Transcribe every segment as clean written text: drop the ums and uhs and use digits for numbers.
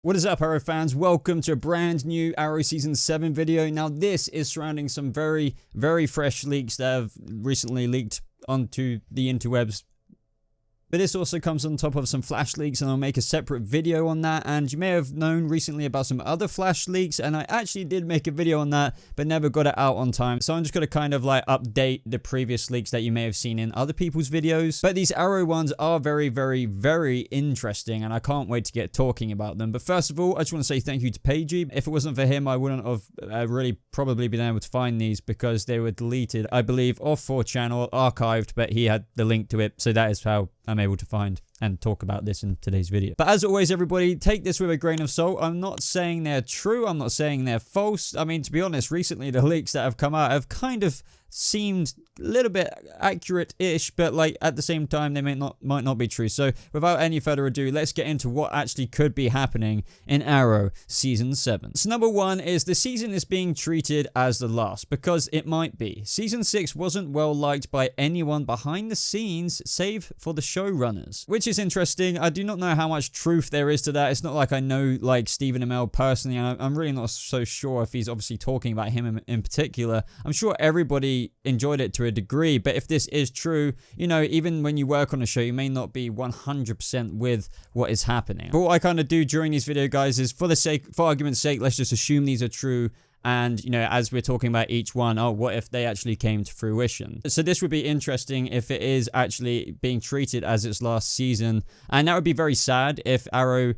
What is up, Arrow fans? Welcome to a brand new Arrow Season 7 video. Now, this is surrounding some very fresh leaks that have recently leaked onto the interwebs. But this also comes on top of some flash leaks, and I'll make a separate video on that. And you may have known recently about some other flash leaks, and I actually did make a video on that, but never got it out on time. So I'm just going to kind of like update the previous leaks that you may have seen in other people's videos. But these Arrow ones are very interesting, and I can't wait to get talking about them. But first of all, I just want to say thank you to Pagey. If it wasn't for him, I wouldn't have really probably been able to find these, because they were deleted, I believe, off 4chan or archived, but he had the link to it. So that is how I'm able to find and talk about this in today's video. But as always, everybody, take this with a grain of salt. I'm not saying they're true. I'm not saying they're false. I mean, to be honest, recently the leaks that have come out have kind of seemed a little bit accurate-ish, but like at the same time they might not be true. So without any further ado, let's get into what actually could be happening in Arrow Season 7. So number one is the season is being treated as the last, because it might be. Season 6 wasn't well liked by anyone behind the scenes save for the showrunners, which is interesting. I do not know how much truth there is to that. It's not like I know like Stephen Amell personally, and I'm really not so sure if he's obviously talking about him in particular. I'm sure everybody enjoyed it to a degree, but if this is true, you know, even when you work on a show, you may not be 100% with what is happening. But what I kind of do during these video, guys, is for argument's sake, let's just assume these are true. And, you know, as we're talking about each one, oh, what if they actually came to fruition? So this would be interesting if it is actually being treated as its last season. And that would be very sad if Arrow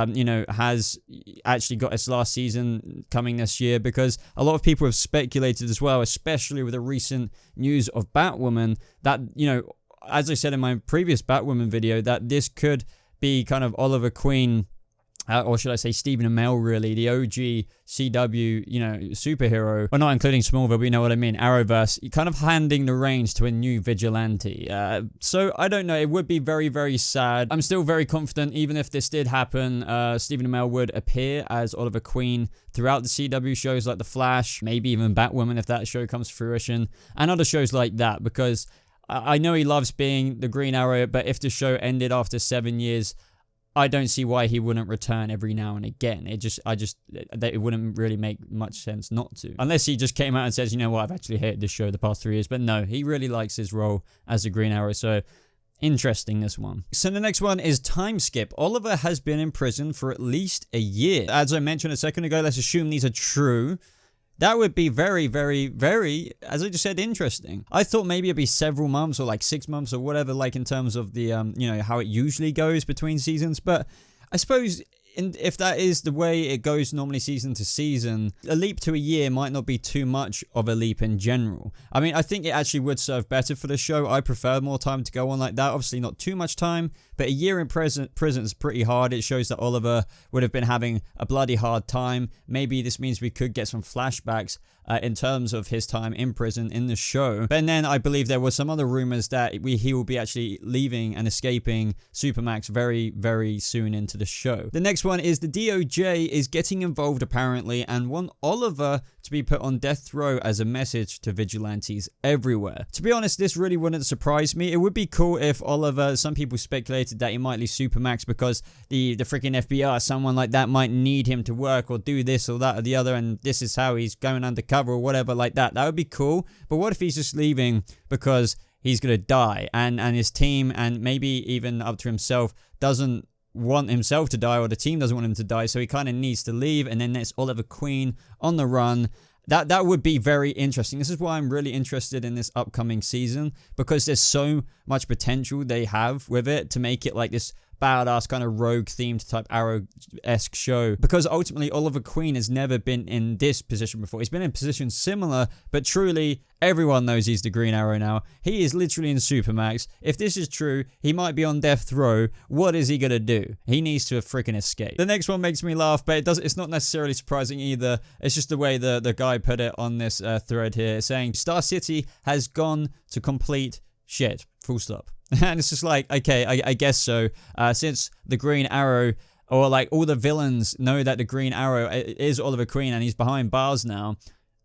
you know, has actually got its last season coming this year, because a lot of people have speculated as well, especially with the recent news of Batwoman, that, you know, as I said in my previous Batwoman video, that this could be kind of Oliver Queen, or should I say Stephen Amell, really, the OG CW, you know, superhero. Well, not including Smallville, but you know what I mean, Arrowverse, kind of handing the reins to a new vigilante. So, I don't know, it would be very sad. I'm still very confident, even if this did happen, Stephen Amell would appear as Oliver Queen throughout the CW shows like The Flash, maybe even Batwoman if that show comes to fruition, and other shows like that, because I know he loves being the Green Arrow, but if the show ended after 7 years, I don't see why he wouldn't return every now and again. It wouldn't really make much sense not to. Unless he just came out and says, you know what, I've actually hated this show the past 3 years. But no, he really likes his role as the Green Arrow. So, interesting, this one. So the next one is time skip. Oliver has been in prison for at least a year. As I mentioned a second ago, let's assume these are true. That would be very, as I just said, interesting. I thought maybe it'd be several months or like 6 months or whatever, like in terms of the, you know, how it usually goes between seasons. But I suppose if that is the way it goes normally season to season, a leap to a year might not be too much of a leap in general. I mean, I think it actually would serve better for the show. I prefer more time to go on like that. Obviously not too much time, but a year in prison is pretty hard. It shows that Oliver would have been having a bloody hard time. Maybe this means we could get some flashbacks in terms of his time in prison in the show. But then I believe there were some other rumors that he will be actually leaving and escaping Supermax very soon into the show. The next one is the DOJ is getting involved apparently and want Oliver to be put on death row as a message to vigilantes everywhere. To be honest, this really wouldn't surprise me. It would be cool if Oliver, some people speculated that he might leave Supermax because the freaking FBI, someone like that, might need him to work or do this or that or the other, and this is how he's going undercover or whatever like that. That would be cool. But what if he's just leaving because he's gonna die, and his team, and maybe even up to himself, doesn't want himself to die, or the team doesn't want him to die, so he kind of needs to leave, and then there's Oliver Queen on the run. That would be very interesting. This is why I'm really interested in this upcoming season, because there's so much potential they have with it to make it like this badass kind of rogue themed type Arrow-esque show, because ultimately Oliver Queen has never been in this position before. He's been in positions similar, but truly everyone knows he's the Green Arrow now. He is literally in Supermax. If this is true, he might be on death row. What is he gonna do? He needs to freaking escape. The next one makes me laugh, but it's not necessarily surprising either. It's just the way the guy put it on this thread here, saying Star City has gone to complete shit, full stop. And it's just like, okay, I guess so. Since the Green Arrow, or like all the villains know that the Green Arrow is Oliver Queen and he's behind bars now,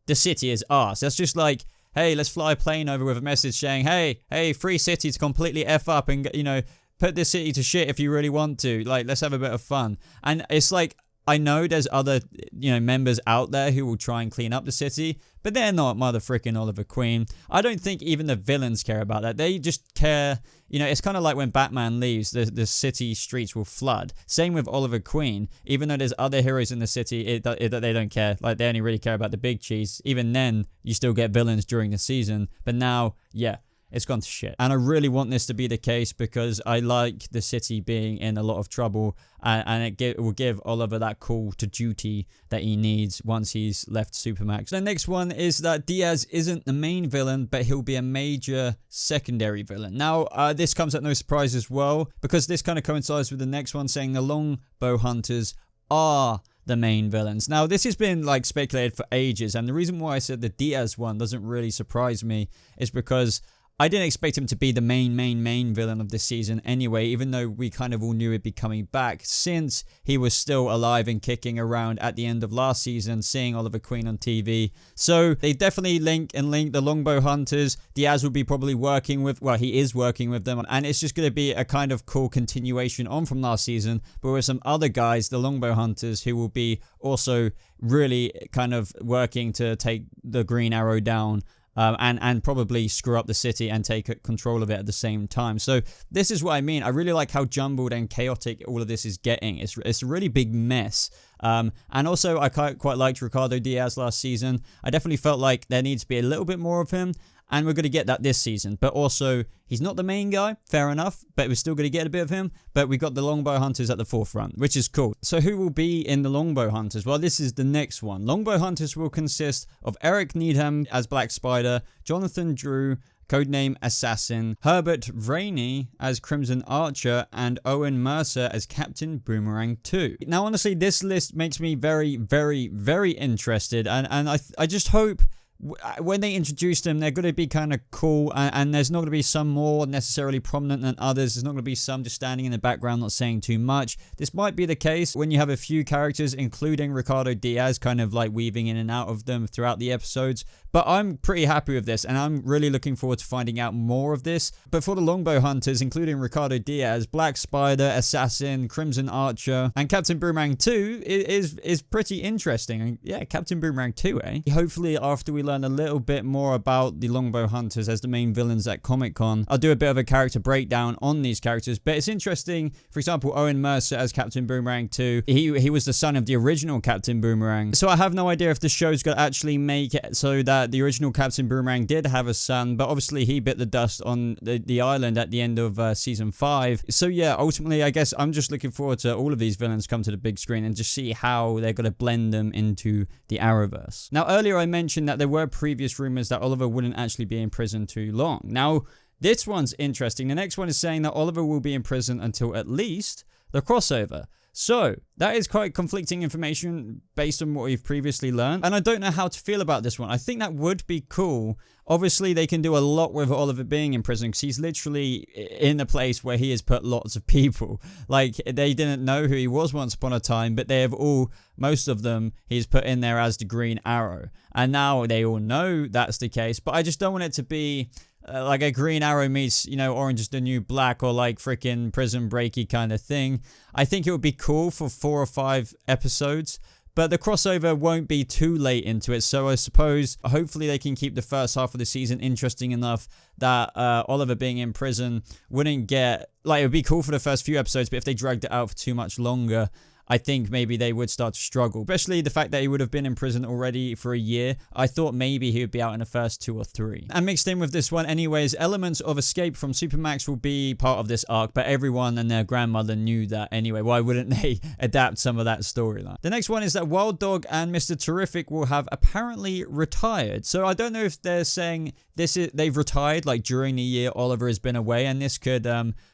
the city is arse. That's just like, hey, let's fly a plane over with a message saying, hey, free city to completely F up and, you know, put this city to shit if you really want to. Like, let's have a bit of fun. And it's like, I know there's other, members out there who will try and clean up the city, but they're not mother frickin' Oliver Queen. I don't think even the villains care about that. They just care, it's kind of like when Batman leaves, the city streets will flood. Same with Oliver Queen. Even though there's other heroes in the city, they don't care. Like, they only really care about the big cheese. Even then, you still get villains during the season. But now, yeah, it's gone to shit. And I really want this to be the case because I like the city being in a lot of trouble, and it will give Oliver that call to duty that he needs once he's left Supermax. The next one is that Diaz isn't the main villain, but he'll be a major secondary villain. Now, this comes at no surprise as well, because this kind of coincides with the next one saying the Longbow Hunters are the main villains. Now, this has been like speculated for ages, and the reason why I said the Diaz one doesn't really surprise me is because I didn't expect him to be the main villain of this season anyway, even though we kind of all knew he'd be coming back since he was still alive and kicking around at the end of last season, seeing Oliver Queen on TV. So they definitely link the Longbow Hunters. Diaz will be probably working with, well, he is working with them, and it's just going to be a kind of cool continuation on from last season, but with some other guys, the Longbow Hunters, who will be also really kind of working to take the Green Arrow down. And probably screw up the city and take control of it at the same time. So this is what I mean. I really like how jumbled and chaotic all of this is getting. It's a really big mess. And also, I quite liked Ricardo Diaz last season. I definitely felt like there needs to be a little bit more of him. And we're going to get that this season. But also, he's not the main guy, fair enough. But we're still going to get a bit of him. But we got the Longbow Hunters at the forefront, which is cool. So who will be in the Longbow Hunters? Well, this is the next one. Longbow Hunters will consist of Eric Needham as Black Spider, Jonathan Drew, codename Assassin, Herbert Rainey as Crimson Archer, and Owen Mercer as Captain Boomerang 2. Now, honestly, this list makes me very, very, very interested. And I just hope when they introduce them, they're going to be kind of cool, and there's not going to be some more necessarily prominent than others. There's not going to be some just standing in the background not saying too much. This might be the case when you have a few characters, including Ricardo Diaz, kind of like weaving in and out of them throughout the episodes. But I'm pretty happy with this, and I'm really looking forward to finding out more of this. But for the Longbow Hunters, including Ricardo Diaz, Black Spider, Assassin, Crimson Archer, and Captain Boomerang 2 is pretty interesting. And yeah, Captain Boomerang 2, eh? Hopefully, after we learn a little bit more about the Longbow Hunters as the main villains at Comic-Con, I'll do a bit of a character breakdown on these characters. But it's interesting, for example, Owen Mercer as Captain Boomerang 2, he was the son of the original Captain Boomerang. So I have no idea if the show's going to actually make it so that the original Captain Boomerang did have a son, but obviously he bit the dust on the island at the end of season 5. So yeah, ultimately, I guess I'm just looking forward to all of these villains come to the big screen and just see how they're going to blend them into the Arrowverse. Now, earlier I mentioned that there were previous rumors that Oliver wouldn't actually be in prison too long. Now, this one's interesting. The next one is saying that Oliver will be in prison until at least the crossover. So, that is quite conflicting information based on what we've previously learned. And I don't know how to feel about this one. I think that would be cool. Obviously, they can do a lot with Oliver being in prison because he's literally in a place where he has put lots of people. Like, they didn't know who he was once upon a time, but they have most of them, he's put in there as the Green Arrow. And now they all know that's the case. But I just don't want it to be like a Green Arrow meets, Orange is the New Black, or like freaking Prison Breaky kind of thing. I think it would be cool for 4 or 5 episodes, but the crossover won't be too late into it. So I suppose, hopefully they can keep the first half of the season interesting enough that Oliver being in prison wouldn't get, like, it would be cool for the first few episodes, but if they dragged it out for too much longer, I think maybe they would start to struggle, especially the fact that he would have been in prison already for a year. I thought maybe he would be out in the first 2 or 3. And mixed in with this one anyways, elements of escape from Supermax will be part of this arc, but everyone and their grandmother knew that anyway. Why wouldn't they adapt some of that storyline? The next one is that Wild Dog and Mr. Terrific will have apparently retired. So I don't know if they're saying they've retired like during the year Oliver has been away, and this could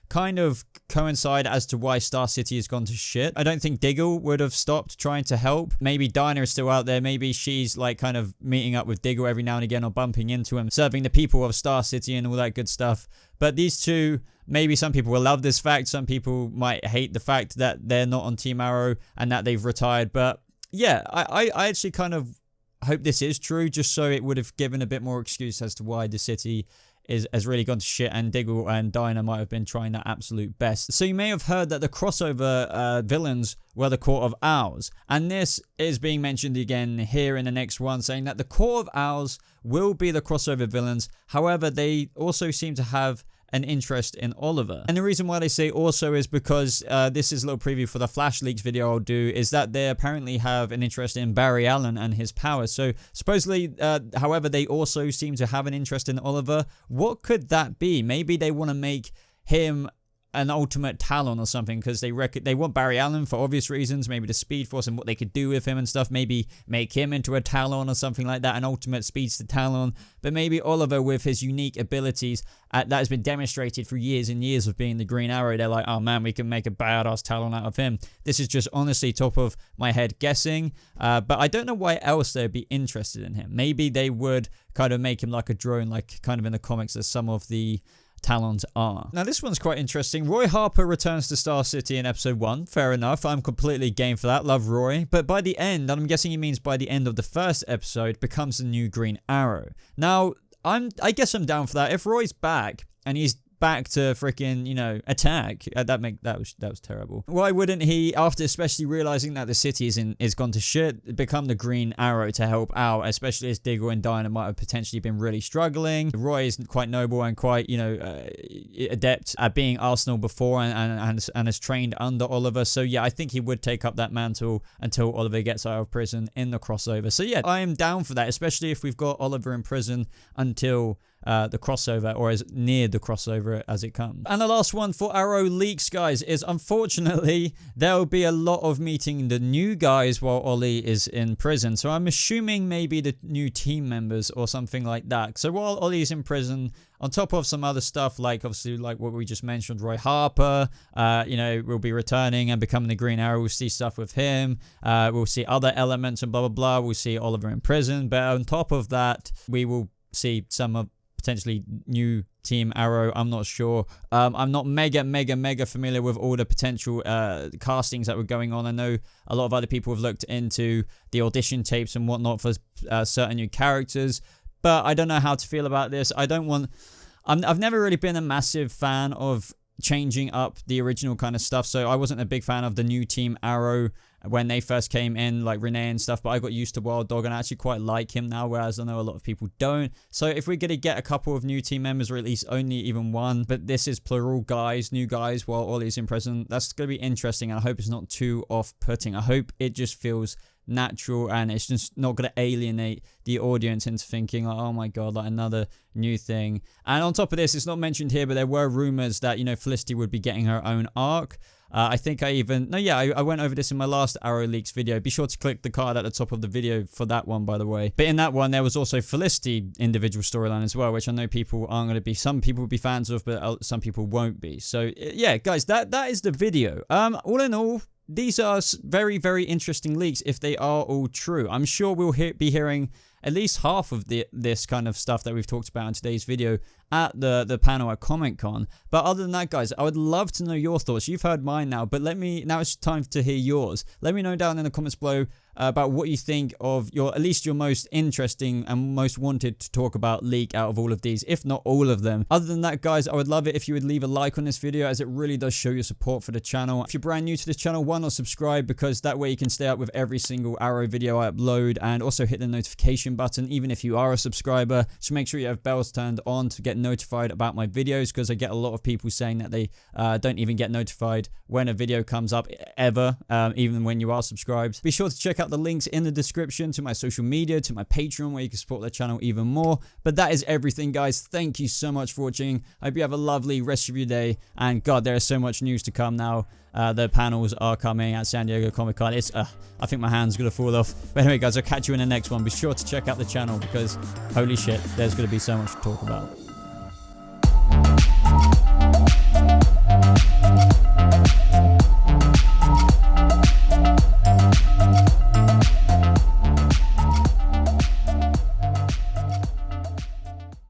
kind of coincide as to why Star City has gone to shit. I don't think Diggle would have stopped trying to help. Maybe Dinah is still out there. Maybe she's like kind of meeting up with Diggle every now and again, or bumping into him, serving the people of Star City and all that good stuff. But these two, maybe some people will love this fact. Some people might hate the fact that they're not on Team Arrow and that they've retired. But yeah, I actually kind of hope this is true, just so it would have given a bit more excuse as to why the city has really gone to shit, and Diggle and Dinah might have been trying their absolute best. So you may have heard that the crossover villains were the Court of Owls, and this is being mentioned again here in the next one, saying that the Court of Owls will be the crossover villains. However, they also seem to have an interest in Oliver. And the reason why they say also is because this is a little preview for the Flash Leaks video I'll do, is that they apparently have an interest in Barry Allen and his powers. So supposedly, however, they also seem to have an interest in Oliver. What could that be? Maybe they want to make him an ultimate Talon or something, because they want Barry Allen for obvious reasons, maybe the Speed Force and what they could do with him and stuff, maybe make him into a Talon or something like that, an ultimate speedster Talon. But maybe Oliver, with his unique abilities that has been demonstrated for years and years of being the Green Arrow, they're like, oh man, we can make a badass Talon out of him. This is just honestly top of my head guessing, but I don't know why else they'd be interested in him. Maybe they would kind of make him like a drone, like kind of in the comics as some of the Talons are. Now this one's quite interesting. Roy Harper returns to Star City in episode 1. Fair enough, I'm completely game for that. Love Roy. But by the end, and I'm guessing he means by the end of the first episode, becomes the new Green Arrow. Now I guess I'm down for that. If Roy's back and he's back to freaking, you know, attack, that was terrible. Why wouldn't he, after especially realizing that the city is gone to shit, become the Green Arrow to help out, especially as Diggle and Dinah might have potentially been really struggling. Roy is quite noble and quite, you know, adept at being Arsenal before, and has trained under Oliver. So yeah, I think he would take up that mantle until Oliver gets out of prison in the crossover. So yeah, I am down for that, especially if we've got Oliver in prison until the crossover, or as near the crossover as it comes. And the last one for Arrow leaks, guys, is unfortunately there will be a lot of meeting the new guys while Ollie is in prison. So I'm assuming maybe the new team members or something like that. So while Ollie's in prison, on top of some other stuff, like obviously like what we just mentioned, Roy Harper, you know, will be returning and becoming the Green Arrow. We'll see stuff with him. We'll see other elements and blah, blah, blah. We'll see Oliver in prison. But on top of that, we will see some of potentially new Team Arrow. I'm not sure. I'm not mega familiar with all the potential castings that were going on. I know a lot of other people have looked into the audition tapes and whatnot for certain new characters, but I don't know how to feel about this. I've never really been a massive fan of changing up the original kind of stuff, so I wasn't a big fan of the new Team Arrow when they first came in, like Renee and stuff, but I got used to Wild Dog and I actually quite like him now, whereas I know a lot of people don't. So if we're going to get a couple of new team members, or at least only even one, but this is plural guys, new guys, while Ollie's in prison, that's going to be interesting, and I hope it's not too off-putting. I hope it just feels natural and it's just not going to alienate the audience into thinking like, oh my god, like another new thing. And on top of this, it's not mentioned here, but there were rumors that, you know, Felicity would be getting her own arc. I think I went over this in my last Arrow Leaks video. Be sure to click the card at the top of the video for that one, by the way. But in that one, there was also Felicity individual storyline as well, which I know people aren't going to be, some people will be fans of, but some people won't be. So yeah, guys, that is the video. All in all, these are very, very interesting leaks if they are all true. I'm sure we'll be hearing at least half of this kind of stuff that we've talked about in today's video at the panel at Comic-Con. But other than that, guys, I would love to know your thoughts. You've heard mine now, but now it's time to hear yours. Let me know down in the comments below about what you think of at least your most interesting and most wanted to talk about leak out of all of these, if not all of them. Other than that, guys, I would love it if you would leave a like on this video, as it really does show your support for the channel. If you're brand new to this channel, why not subscribe, because that way you can stay up with every single Arrow video I upload, and also hit the notification button even if you are a subscriber. So make sure you have bells turned on to get notified about my videos, because I get a lot of people saying that they don't even get notified when a video comes up ever, even when you are subscribed. Be sure to check out the links in the description to my social media, to my Patreon, where you can support the channel even more. But that is everything, guys. Thank you so much for watching. I hope you have a lovely rest of your day, and god, there is so much news to come now. The panels are coming at San Diego Comic-Con. I think my hand's gonna fall off. But anyway, guys, I'll catch you in the next one. Be sure to check out the channel, because holy shit, there's gonna be so much to talk about.